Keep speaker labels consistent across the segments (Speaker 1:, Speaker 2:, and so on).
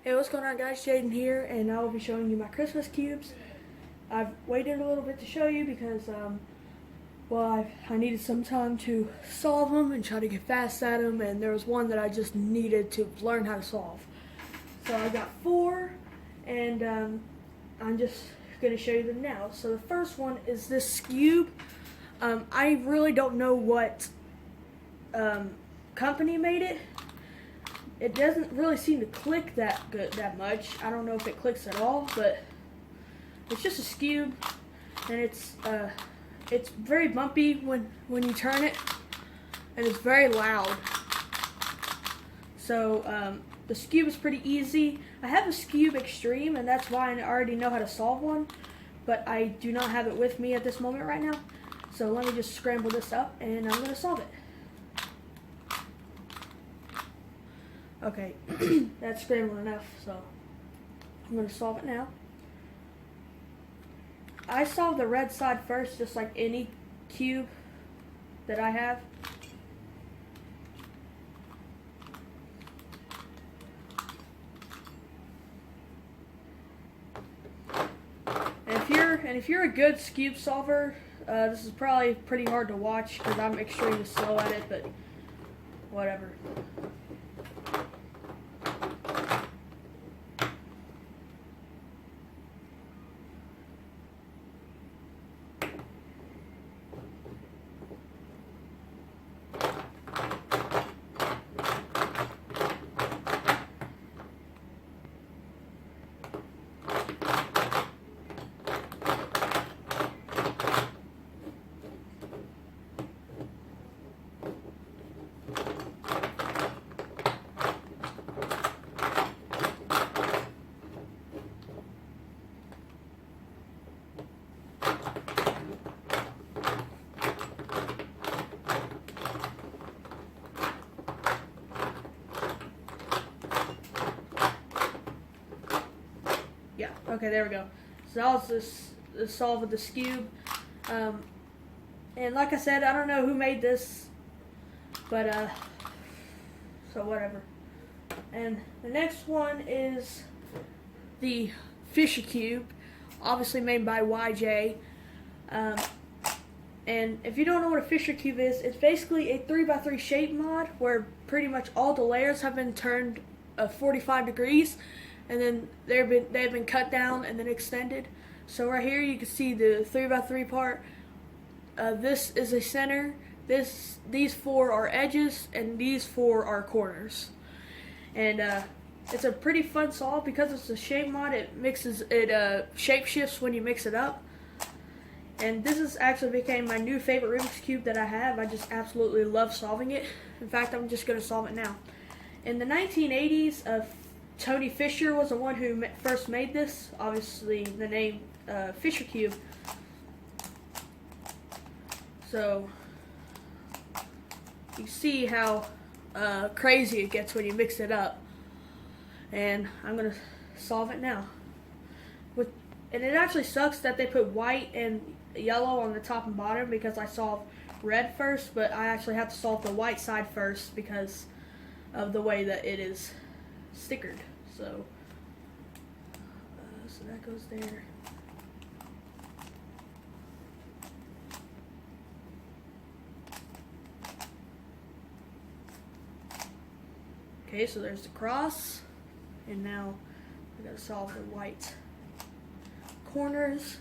Speaker 1: Hey, what's going on, guys? Jaden here, and I will be showing you my Christmas cubes. I've waited a little bit to show you because, I needed some time to solve them and try to get fast at them, and there was one that I just needed to learn how to solve. So I got four, and I'm just going to show you them now. So the first one is this Skewb. I really don't know what company made it. It doesn't really seem to click that much. I don't know if it clicks at all, but it's just a Skewb, and it's very bumpy when you turn it, and it's very loud. So the Skewb is pretty easy. I have a Skewb Extreme, and that's why I already know how to solve one, but I do not have it with me at this moment right now. So let me just scramble this up, and I'm going to solve it. Okay, that's scrambled enough, so I'm going to solve it now. I solve the red side first, just like any cube that I have. And if you're a good Skewb solver, this is probably pretty hard to watch because I'm extremely slow at it, but whatever. Yeah, okay, there we go. So that was the solve of the Skewb. And like I said, I don't know who made this, but so whatever. And the next one is the Fisher Cube, obviously made by YJ. And if you don't know what a Fisher Cube is, it's basically a 3x3 shape mod where pretty much all the layers have been turned 45 degrees, and then they've been cut down and then extended. So right here you can see the 3x3 part. This is a center. These four are edges, and these four are corners. And it's a pretty fun solve because it's a shape mod. It shape shifts when you mix it up. And this has actually became my new favorite Rubik's Cube that I have. I just absolutely love solving it. In fact, I'm just going to solve it now. In the 1980s, Tony Fisher was the one who first made this. Obviously, the name Fisher Cube. So you see how crazy it gets when you mix it up. And I'm gonna solve it now. And it actually sucks that they put white and yellow on the top and bottom because I solved red first, but I actually have to solve the white side first because of the way that it is stickered. So that goes there. Okay, so there's the cross, and now we gotta solve the white corners.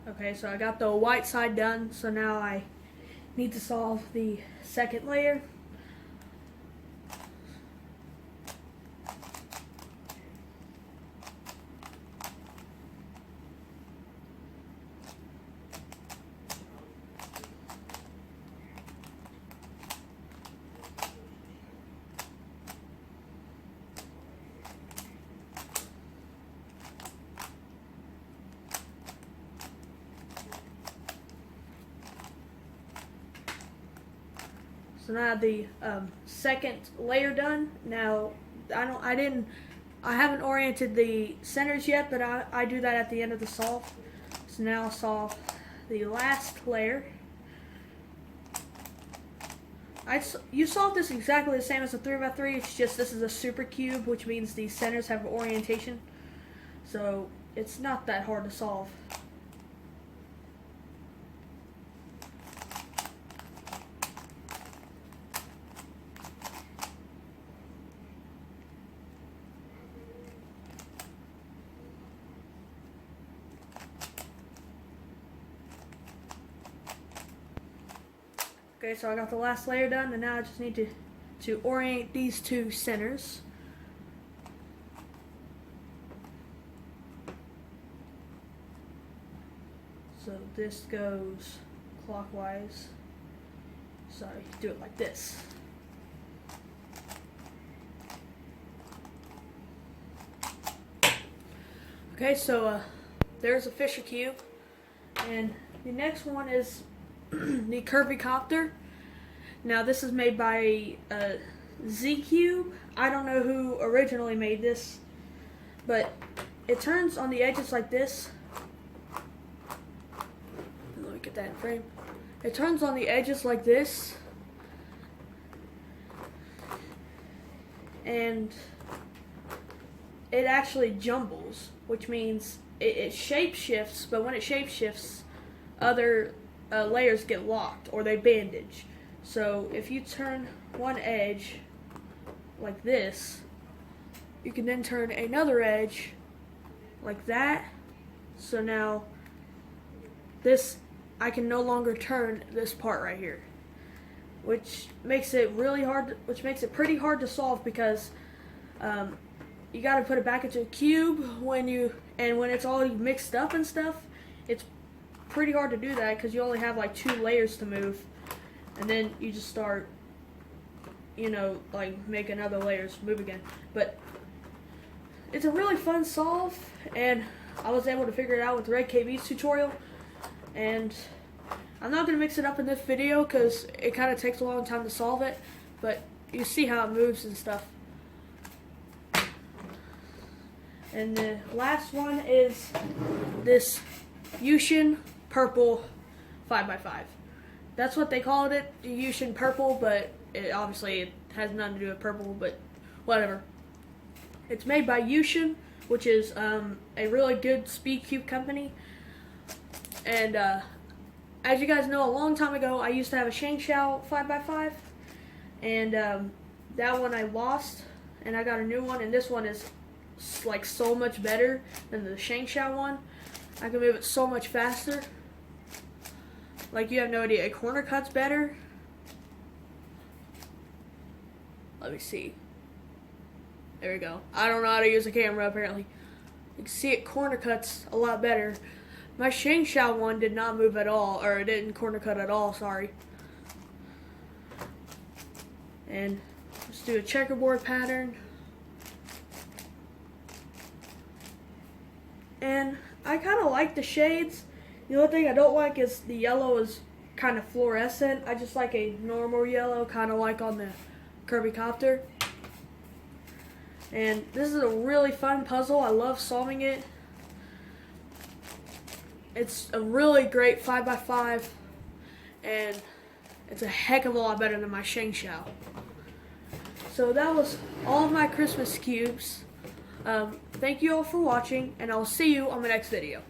Speaker 1: Okay, so I got the white side done, so now I need to solve the second layer. So now I have the second layer done. Now I haven't oriented the centers yet, but I do that at the end of the solve. So now I'll solve the last layer. You solve this exactly the same as a 3x3. It's just this is a super cube, which means the centers have orientation. So it's not that hard to solve. Okay, so I got the last layer done, and now I just need to orient these two centers. So this goes clockwise. Sorry, do it like this. Okay, so there's a Fisher cube, and the next one is the curvy copter. Now this is made by Skewb. I don't know who originally made this, but it turns on the edges like this. Let me get that in frame. It turns on the edges like this, and it actually jumbles, which means it shape shifts, but when it shape shifts, other layers get locked or they bandage. So if you turn one edge like this, you can then turn another edge like that. So now I can no longer turn this part right here, which makes it pretty hard to solve, because you got to put it back into a cube when it's all mixed up and stuff. It's pretty hard to do that because you only have like 2 layers to move, and then you just start, like making other layers move again. But it's a really fun solve, and I was able to figure it out with Red KB's tutorial. And I'm not going to mix it up in this video because it kind of takes a long time to solve it, but you see how it moves and stuff. And the last one is this Yushin purple 5x5. That's what they called it, the Yushin purple, but it has nothing to do with purple, but whatever. It's made by Yushin, which is a really good speed cube company. And as you guys know, a long time ago, I used to have a Shangshao 5x5, and that one I lost, and I got a new one, and this one is like so much better than the Shangshao one. I can move it so much faster. Like, you have no idea. A corner cut's better. Let me see. There we go. I don't know how to use a camera, apparently. You can see it corner cuts a lot better. My Shangshao one did not move at all, or it didn't corner cut at all, sorry. And let's do a checkerboard pattern. And I kind of like the shades. The only thing I don't like is the yellow is kind of fluorescent. I just like a normal yellow, kind of like on the Kirby Copter. And this is a really fun puzzle. I love solving it. It's a really great 5x5, and it's a heck of a lot better than my Shangshao. So that was all of my Christmas cubes. Thank you all for watching, and I'll see you on the next video.